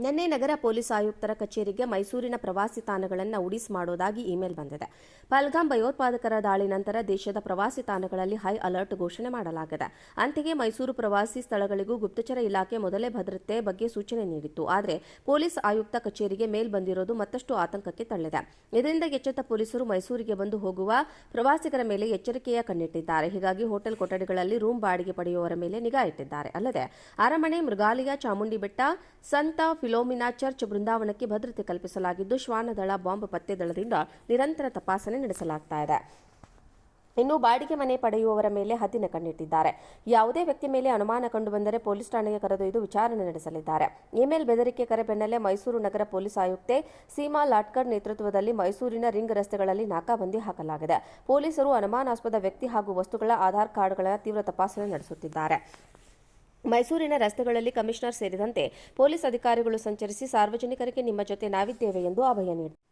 ನಿನ್ನೆ ನಗರ ಪೊಲೀಸ್ ಆಯುಕ್ತರ ಕಚೇರಿಗೆ ಮೈಸೂರಿನ ಪ್ರವಾಸಿ ತಾಣಗಳನ್ನು ಉಡಿಸ್ ಮಾಡೋದಾಗಿ ಇಮೇಲ್ ಬಂದಿದೆ. ಪಹಲ್ಗಾಮ್ ಭಯೋತ್ಪಾದಕರ ದಾಳಿ ನಂತರ ದೇಶದ ಪ್ರವಾಸಿ ತಾಣಗಳಲ್ಲಿ ಹೈ ಅಲರ್ಟ್ ಘೋಷಣೆ ಮಾಡಲಾಗಿದೆ. ಅಂತೆಯೇ ಮೈಸೂರು ಪ್ರವಾಸಿ ಸ್ಥಳಗಳಿಗೂ ಗುಪ್ತಚರ ಇಲಾಖೆ ಮೊದಲೇ ಭದ್ರತೆ ಬಗ್ಗೆ ಸೂಚನೆ ನೀಡಿತ್ತು. ಆದರೆ ಪೊಲೀಸ್ ಆಯುಕ್ತ ಕಚೇರಿಗೆ ಮೇಲ್ ಬಂದಿರೋದು ಮತ್ತಷ್ಟು ಆತಂಕಕ್ಕೆ ತಳ್ಳಿದೆ. ಇದರಿಂದ ಎಚ್ಚೆತ್ತ ಪೊಲೀಸರು ಮೈಸೂರಿಗೆ ಬಂದು ಹೋಗುವ ಪ್ರವಾಸಿಗರ ಮೇಲೆ ಎಚ್ಚರಿಕೆಯ ಕಣ್ಣಿಟ್ಟಿದ್ದಾರೆ. ಹೀಗಾಗಿ ಹೋಟೆಲ್ ಕೊಠಡಿಗಳಲ್ಲಿ ರೂಮ್ ಬಾಡಿಗೆ ಪಡೆಯುವವರ ಮೇಲೆ ನಿಗಾ ಇಟ್ಟಿದ್ದಾರೆ. ಅಲ್ಲದೆ ಅರಮನೆ, ಮೃಗಾಲಯ, ಚಾಮುಂಡಿ ಬೆಟ್ಟ, ಸಂತ ಫಿಲೋಮಿನಾ ಚರ್ಚ್, ಬೃಂದಾವನಕ್ಕೆ ಭದ್ರತೆ ಕಲ್ಪಿಸಲಾಗಿದ್ದು, ಶ್ವಾನದಳ, ಬಾಂಬ್ ಪತ್ತೆ ದಳದಿಂದ ನಿರಂತರ ತಪಾಸಣೆ ನಡೆಸಲಾಗ್ತಾ ಇದೆ. ಇನ್ನು ಬಾಡಿಗೆ ಮನೆ ಪಡೆಯುವವರ ಮೇಲೆ ಹದ್ದಿನ ಕಣ್ಣಿಟ್ಟಿದ್ದಾರೆ. ಯಾವುದೇ ವ್ಯಕ್ತಿ ಮೇಲೆ ಅನುಮಾನ ಕಂಡುಬಂದರೆ ಪೊಲೀಸ್ ಠಾಣೆಗೆ ಕರೆದೊಯ್ದು ವಿಚಾರಣೆ ನಡೆಸಲಿದ್ದಾರೆ. ಇಮೇಲ್ ಬೆದರಿಕೆ ಕರೆ ಬೆನ್ನಲ್ಲೇ ಮೈಸೂರು ನಗರ ಪೊಲೀಸ್ ಆಯುಕ್ತೆ ಸೀಮಾ ಲಾಟ್ಕರ್ ನೇತೃತ್ವದಲ್ಲಿ ಮೈಸೂರಿನ ರಿಂಗ್ ರಸ್ತೆಗಳಲ್ಲಿ ನಾಕಾಬಂದಿ ಹಾಕಲಾಗಿದೆ. ಪೊಲೀಸರು ಅನುಮಾನಾಸ್ಪದ ವ್ಯಕ್ತಿ ಹಾಗೂ ವಸ್ತುಗಳ ಆಧಾರ್ ಕಾರ್ಡ್ಗಳ ತೀವ್ರ ತಪಾಸಣೆ ನಡೆಸುತ್ತಿದ್ದಾರೆ. ಮೈಸೂರಿನ ರಸ್ತೆಗಳಲ್ಲಿ ಕಮಿಷನರ್ ಸೇರಿದಂತೆ ಪೊಲೀಸ್ ಅಧಿಕಾರಿಗಳು ಸಂಚರಿಸಿ ಸಾರ್ವಜನಿಕರಿಗೆ ನಿಮ್ಮ ಜೊತೆ ನಾವಿದ್ದೇವೆ ಎಂದು ಅಭಯ ನೀಡಿದರು.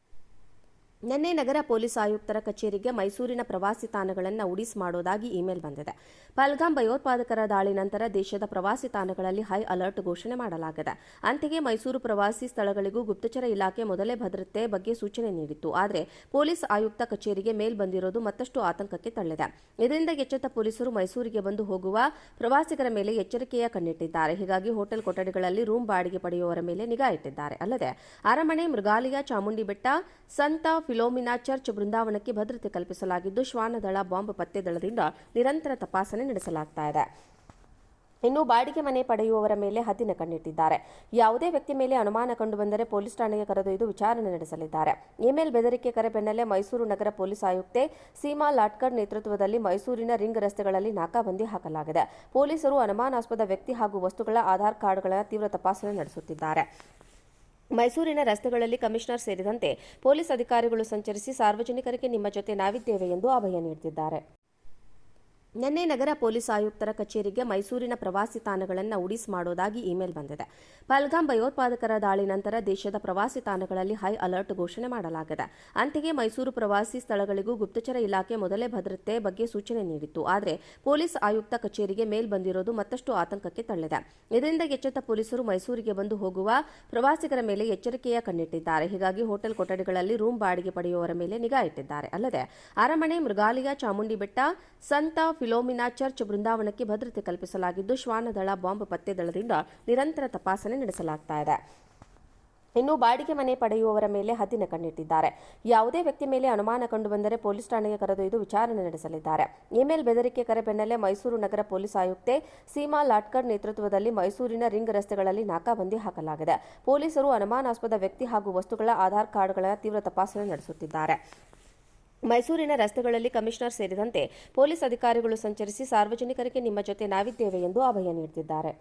ನಿನ್ನೆ ನಗರ ಪೊಲೀಸ್ ಆಯುಕ್ತರ ಕಚೇರಿಗೆ ಮೈಸೂರಿನ ಪ್ರವಾಸಿ ತಾಣಗಳನ್ನು ಉಡಿಸ್ ಮಾಡೋದಾಗಿ ಇಮೇಲ್ ಬಂದಿದೆ. ಪಹಲ್ಗಾಮ್ ಭಯೋತ್ಪಾದಕರ ದಾಳಿ ನಂತರ ದೇಶದ ಪ್ರವಾಸಿ ತಾಣಗಳಲ್ಲಿ ಹೈ ಅಲರ್ಟ್ ಘೋಷಣೆ ಮಾಡಲಾಗಿದೆ. ಅಂತೆಯೇ ಮೈಸೂರು ಪ್ರವಾಸಿ ಸ್ಥಳಗಳಿಗೂ ಗುಪ್ತಚರ ಇಲಾಖೆ ಮೊದಲೇ ಭದ್ರತೆ ಬಗ್ಗೆ ಸೂಚನೆ ನೀಡಿತ್ತು. ಆದರೆ ಪೊಲೀಸ್ ಆಯುಕ್ತ ಕಚೇರಿಗೆ ಮೇಲ್ ಬಂದಿರೋದು ಮತ್ತಷ್ಟು ಆತಂಕಕ್ಕೆ ತಳ್ಳಿದೆ. ಇದರಿಂದ ಎಚ್ಚೆತ್ತ ಪೊಲೀಸರು ಮೈಸೂರಿಗೆ ಬಂದು ಹೋಗುವ ಪ್ರವಾಸಿಗರ ಮೇಲೆ ಎಚ್ಚರಿಕೆಯ ಕಣ್ಣಿಟ್ಟಿದ್ದಾರೆ. ಹೀಗಾಗಿ ಹೋಟೆಲ್ ಕೊಠಡಿಗಳಲ್ಲಿ ರೂಮ್ ಬಾಡಿಗೆ ಪಡೆಯುವವರ ಮೇಲೆ ನಿಗಾ ಇಟ್ಟಿದ್ದಾರೆ. ಅಲ್ಲದೆ ಅರಮನೆ, ಮೃಗಾಲಯ, ಚಾಮುಂಡಿ ಬೆಟ್ಟ, ಸಂತ ಫಿಲೋಮಿನಾ ಚರ್ಚ್, ಬೃಂದಾವನಕ್ಕೆ ಭದ್ರತೆ ಕಲ್ಪಿಸಲಾಗಿದ್ದು, ಶ್ವಾನದಳ, ಬಾಂಬ್ ಪತ್ತೆ ದಳದಿಂದ ನಿರಂತರ ತಪಾಸಣೆ ನಡೆಸಲಾಗ್ತಾ ಇದೆ. ಇನ್ನು ಬಾಡಿಗೆ ಮನೆ ಪಡೆಯುವವರ ಮೇಲೆ ಹದ್ದಿನ ಕಣ್ಣಿಟ್ಟಿದ್ದಾರೆ. ಯಾವುದೇ ವ್ಯಕ್ತಿ ಮೇಲೆ ಅನುಮಾನ ಕಂಡುಬಂದರೆ ಪೊಲೀಸ್ ಠಾಣೆಗೆ ಕರೆದೊಯ್ದು ವಿಚಾರಣೆ ನಡೆಸಲಿದ್ದಾರೆ. ಇಮೇಲ್ ಬೆದರಿಕೆ ಕರೆ ಬೆನ್ನಲ್ಲೇ ಮೈಸೂರು ನಗರ ಪೊಲೀಸ್ ಆಯುಕ್ತೆ ಸೀಮಾ ಲಾಟ್ಕರ್ ನೇತೃತ್ವದಲ್ಲಿ ಮೈಸೂರಿನ ರಿಂಗ್ ರಸ್ತೆಗಳಲ್ಲಿ ನಾಕಾಬಂದಿ ಹಾಕಲಾಗಿದೆ. ಪೊಲೀಸರು ಅನುಮಾನಾಸ್ಪದ ವ್ಯಕ್ತಿ ಹಾಗೂ ವಸ್ತುಗಳ ಆಧಾರ್ ಕಾರ್ಡ್ಗಳ ತೀವ್ರ ತಪಾಸಣೆ ನಡೆಸುತ್ತಿದ್ದಾರೆ. ಮೈಸೂರಿನ ರಸ್ತೆಗಳಲ್ಲಿ ಕಮಿಷನರ್ ಸೇರಿದಂತೆ ಪೊಲೀಸ್ ಅಧಿಕಾರಿಗಳು ಸಂಚರಿಸಿ ಸಾರ್ವಜನಿಕರಿಗೆ ನಿಮ್ಮ ಜೊತೆ ನಾವಿದ್ದೇವೆ ಎಂದು ಅಭಯ ನೀಡಿದ್ದಾರೆ. ನಿನ್ನೆ ನಗರ ಪೊಲೀಸ್ ಆಯುಕ್ತರ ಕಚೇರಿಗೆ ಮೈಸೂರಿನ ಪ್ರವಾಸಿ ತಾಣಗಳನ್ನು ಉಡಿಸ್ ಮಾಡೋದಾಗಿ ಇಮೇಲ್ ಬಂದಿದೆ. ಪಹಲ್ಗಾಮ್ ಭಯೋತ್ಪಾದಕರ ದಾಳಿ ನಂತರ ದೇಶದ ಪ್ರವಾಸಿ ತಾಣಗಳಲ್ಲಿ ಹೈ ಅಲರ್ಟ್ ಘೋಷಣೆ ಮಾಡಲಾಗಿದೆ. ಅಂತೆಯೇ ಮೈಸೂರು ಪ್ರವಾಸಿ ಸ್ಥಳಗಳಿಗೂ ಗುಪ್ತಚರ ಇಲಾಖೆ ಮೊದಲೇ ಭದ್ರತೆ ಬಗ್ಗೆ ಸೂಚನೆ ನೀಡಿತ್ತು. ಆದರೆ ಪೊಲೀಸ್ ಆಯುಕ್ತ ಕಚೇರಿಗೆ ಮೇಲ್ ಬಂದಿರೋದು ಮತ್ತಷ್ಟು ಆತಂಕಕ್ಕೆ ತಳ್ಳಿದೆ. ಇದರಿಂದ ಎಚ್ಚೆತ್ತ ಪೊಲೀಸರು ಮೈಸೂರಿಗೆ ಬಂದು ಹೋಗುವ ಪ್ರವಾಸಿಗರ ಮೇಲೆ ಎಚ್ಚರಿಕೆಯ ಕಣ್ಣಿಟ್ಟಿದ್ದಾರೆ. ಹೀಗಾಗಿ ಹೋಟೆಲ್ ಕೊಠಡಿಗಳಲ್ಲಿ ರೂಮ್ ಬಾಡಿಗೆ ಪಡೆಯುವವರ ಮೇಲೆ ನಿಗಾ ಇಟ್ಟಿದ್ದಾರೆ. ಅಲ್ಲದೆ ಅರಮನೆ, ಮೃಗಾಲಯ, ಚಾಮುಂಡಿ ಬೆಟ್ಟ, ಸಂತ ಫಿಲೋಮಿನಾ ಚರ್ಚ್, ಬೃಂದಾವನಕ್ಕೆ ಭದ್ರತೆ ಕಲ್ಪಿಸಲಾಗಿದ್ದು, ಶ್ವಾನದಳ, ಬಾಂಬ್ ಪತ್ತೆ ದಳದಿಂದ ನಿರಂತರ ತಪಾಸಣೆ ನಡೆಸಲಾಗ್ತಾ ಇದೆ. ಇನ್ನು ಬಾಡಿಗೆ ಮನೆ ಪಡೆಯುವವರ ಮೇಲೆ ಹದ್ದಿನ ಕಣ್ಣಿಟ್ಟಿದ್ದಾರೆ. ಯಾವುದೇ ವ್ಯಕ್ತಿ ಮೇಲೆ ಅನುಮಾನ ಕಂಡುಬಂದರೆ ಪೊಲೀಸ್ ಠಾಣೆಗೆ ಕರೆದೊಯ್ದು ವಿಚಾರಣೆ ನಡೆಸಲಿದ್ದಾರೆ. ಇಮೇಲ್ ಬೆದರಿಕೆ ಕರೆ ಬೆನ್ನಲ್ಲೇ ಮೈಸೂರು ನಗರ ಪೊಲೀಸ್ ಆಯುಕ್ತೆ ಸೀಮಾ ಲಾಟ್ಕರ್ ನೇತೃತ್ವದಲ್ಲಿ ಮೈಸೂರಿನ ರಿಂಗ್ ರಸ್ತೆಗಳಲ್ಲಿ ನಾಕಾಬಂದಿ ಹಾಕಲಾಗಿದೆ. ಪೊಲೀಸರು ಅನುಮಾನಾಸ್ಪದ ವ್ಯಕ್ತಿ ಹಾಗೂ ವಸ್ತುಗಳ ಆಧಾರ್ ಕಾರ್ಡ್ಗಳ ತೀವ್ರ ತಪಾಸಣೆ ನಡೆಸುತ್ತಿದ್ದಾರೆ. ಮೈಸೂರಿನ ರಸ್ತೆಗಳಲ್ಲಿ ಕಮಿಷನರ್ ಸೇರಿದಂತೆ ಪೊಲೀಸ್ ಅಧಿಕಾರಿಗಳು ಸಂಚರಿಸಿ ಸಾರ್ವಜನಿಕರಿಗೆ ನಿಮ್ಮ ಜೊತೆ ನಾವಿದ್ದೇವೆ ಎಂದು ಅಭಯ ನೀಡಿದ್ದಾರೆ.